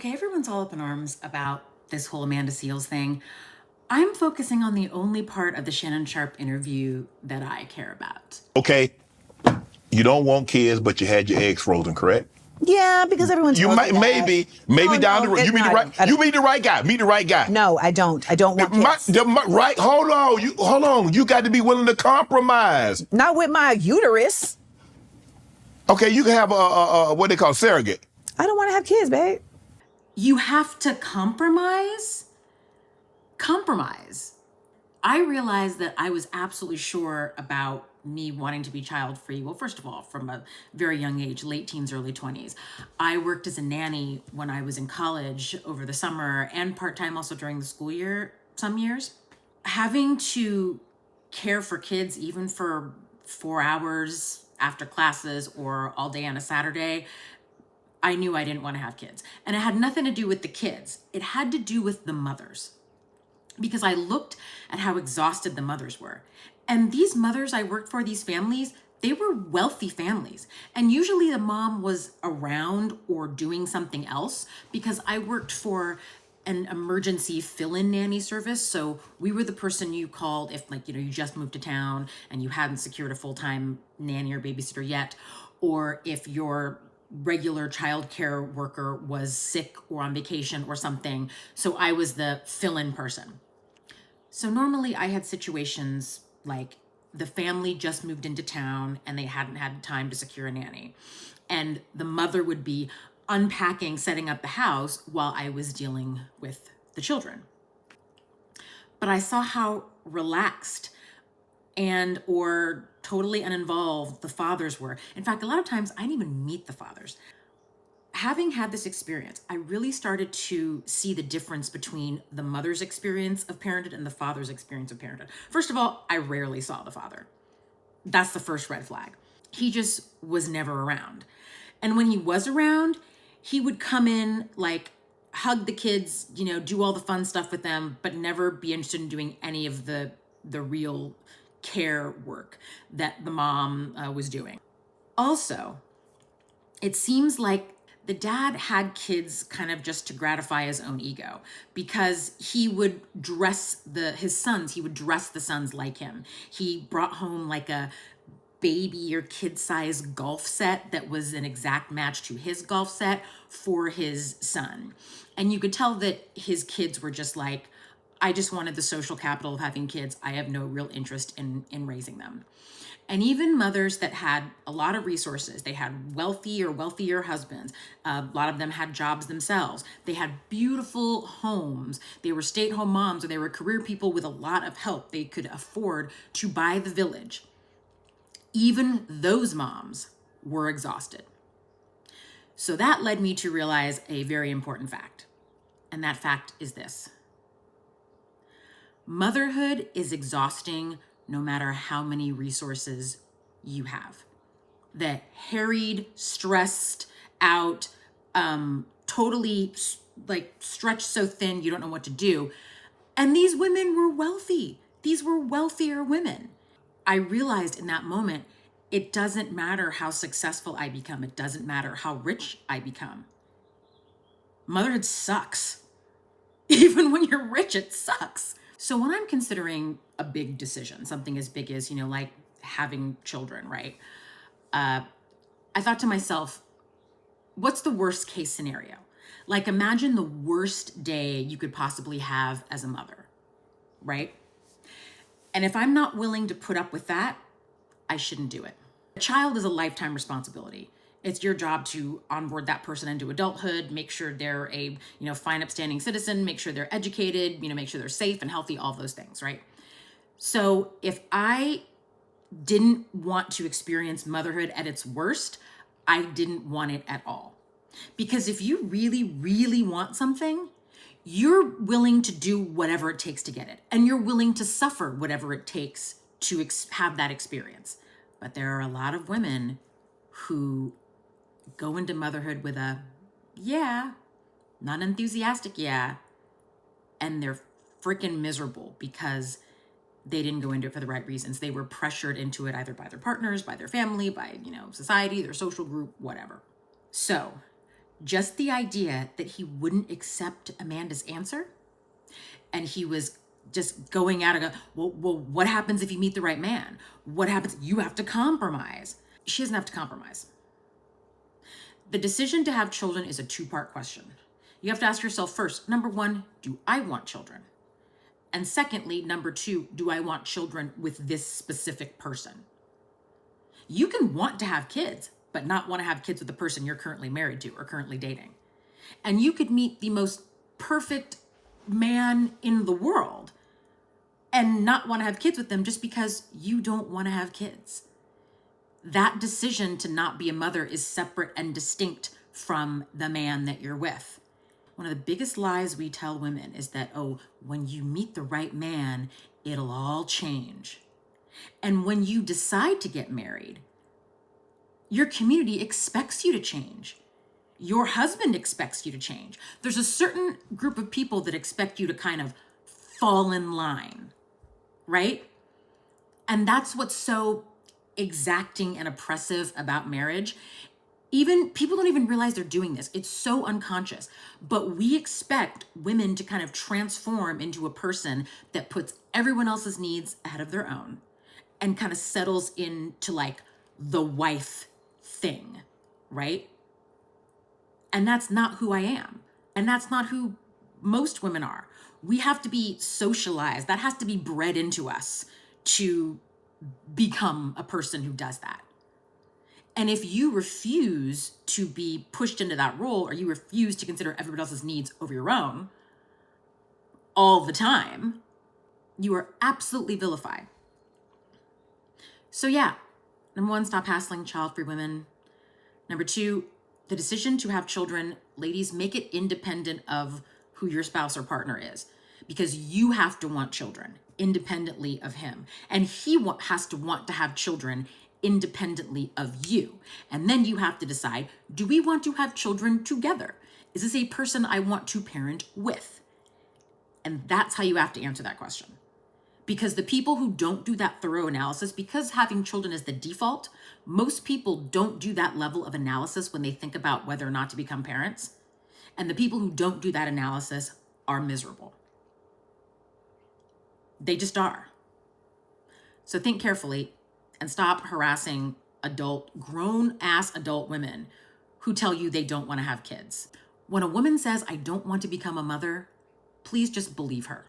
Okay, everyone's all up in arms about this whole Amanda Seales thing. I'm focusing on the only part of the Shannon Sharp interview that I care about. Okay, you don't want kids, but you had your eggs frozen, correct? Yeah, because everyone You tells might, me that. maybe No, down the no, road. You meet no, the I right. don't. You meet the right guy. Meet the right guy. No, I don't. I don't want kids. Right. Hold on. Hold on. You got to be willing to compromise. Not with my uterus. Okay, you can have a what they call surrogate. I don't want to have kids, babe. You have to compromise? Compromise. I realized that I was absolutely sure about me wanting to be child-free. Well, first of all, from a very young age, late teens, early 20s. I worked as a nanny when I was in college over the summer and part-time also during the school year, some years. Having to care for kids, even for 4 hours after classes or all day on a Saturday, I knew I didn't want to have kids. And it had nothing to do with the kids. It had to do with the mothers. Because I looked at how exhausted the mothers were. And these mothers I worked for, these families, they were wealthy families. And usually the mom was around or doing something else, because I worked for an emergency fill-in nanny service. So we were the person you called if, like, you just moved to town and you hadn't secured a full-time nanny or babysitter yet, or if your regular childcare worker was sick or on vacation or something. So I was the fill-in person. So normally I had situations like the family just moved into town and they hadn't had time to secure a nanny. And the mother would be unpacking, setting up the house while I was dealing with the children. But I saw how relaxed and or totally uninvolved the fathers were. In fact, a lot of times I didn't even meet the fathers. Having had this experience, I really started to see the difference between the mother's experience of parenthood and the father's experience of parenthood. First of all, I rarely saw the father. That's the first red flag. He just was never around. And when he was around, he would come in, like, hug the kids, do all the fun stuff with them, but never be interested in doing any of the real care work that the mom was doing. Also, it seems like the dad had kids kind of just to gratify his own ego, because he would dress his sons like him. He brought home like a baby or kid-sized golf set that was an exact match to his golf set for his son. And you could tell that his kids were just like, I just wanted the social capital of having kids. I have no real interest in raising them. And even mothers that had a lot of resources, they had wealthier husbands. A lot of them had jobs themselves. They had beautiful homes. They were stay-at-home moms, or they were career people with a lot of help. They could afford to buy the village. Even those moms were exhausted. So that led me to realize a very important fact. And that fact is this: motherhood is exhausting no matter how many resources you have. The harried, stressed out, totally like stretched so thin you don't know what to do. And these women were wealthy. These were wealthier women. I realized in that moment, it doesn't matter how successful I become. It doesn't matter how rich I become. Motherhood sucks. Even when you're rich, it sucks. So when I'm considering a big decision, something as big as, like having children, right? I thought to myself, what's the worst case scenario? Like, imagine the worst day you could possibly have as a mother, right? And if I'm not willing to put up with that, I shouldn't do it. A child is a lifetime responsibility. It's your job to onboard that person into adulthood, make sure they're a, fine, upstanding citizen, make sure they're educated, make sure they're safe and healthy, all those things, right? So if I didn't want to experience motherhood at its worst, I didn't want it at all. Because if you really, really want something, you're willing to do whatever it takes to get it. And you're willing to suffer whatever it takes to have that experience. But there are a lot of women who go into motherhood with a, yeah, not enthusiastic, yeah, and they're freaking miserable because they didn't go into it for the right reasons. They were pressured into it either by their partners, by their family, by, society, their social group, whatever. So Just the idea that he wouldn't accept Amanda's answer, and he was just going at it, well, what happens if you meet the right man? What happens? You have to compromise. She doesn't have to compromise. The decision to have children is a two-part question. You have to ask yourself first, number one, do I want children? And secondly, number two, do I want children with this specific person? You can want to have kids, but not want to have kids with the person you're currently married to or currently dating. And you could meet the most perfect man in the world and not want to have kids with them just because you don't want to have kids. That decision to not be a mother is separate and distinct from the man that you're with. One of the biggest lies we tell women is that, oh, when you meet the right man, it'll all change. And when you decide to get married, your community expects you to change. Your husband expects you to change. There's a certain group of people that expect you to kind of fall in line, right? And that's what's so exacting and oppressive about marriage. Even people don't even realize they're doing this. It's so unconscious. But we expect women to kind of transform into a person that puts everyone else's needs ahead of their own and kind of settles into like the wife thing, right? And that's not who I am. And that's not who most women are. We have to be socialized. That has to be bred into us to become a person who does that. And if you refuse to be pushed into that role, or you refuse to consider everybody else's needs over your own all the time, you are absolutely vilified. So yeah, number one, stop hassling child-free women. Number two, the decision to have children, ladies, make it independent of who your spouse or partner is, because you have to want children independently of him. And he has to want to have children independently of you. And then you have to decide, do we want to have children together? Is this a person I want to parent with? And that's how you have to answer that question. Because the people who don't do that thorough analysis, because having children is the default, most people don't do that level of analysis when they think about whether or not to become parents. And the people who don't do that analysis are miserable. They just are. So think carefully and stop harassing grown-ass adult women who tell you they don't want to have kids. When a woman says, I don't want to become a mother, please just believe her.